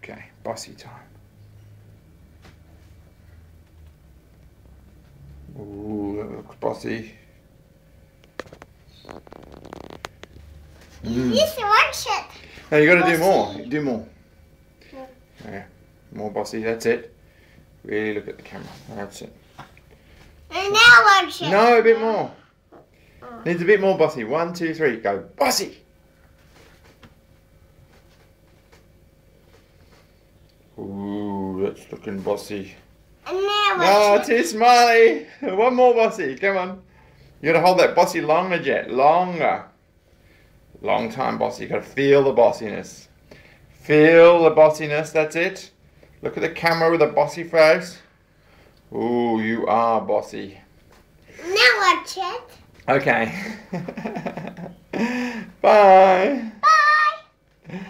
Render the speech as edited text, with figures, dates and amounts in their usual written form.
Okay, bossy time. Ooh, that looks bossy. This one shot. No, you got to do Bossy. more. Do more. Yeah. Yeah, more bossy. That's it. Really look at the camera. That's it. And now one shot. No, a bit more. Needs a bit more bossy. 1, 2, 3. Go bossy. Ooh, that's looking bossy. And now one No, shot. too smiley. One more bossy. Come on. You got to hold that bossy longer, Jet. Longer. Long time bossy. You got to feel the bossiness. Feel the bossiness. That's it. Look at the camera with a bossy face. Ooh, you are bossy. Now one shot. Okay. Bye. Bye.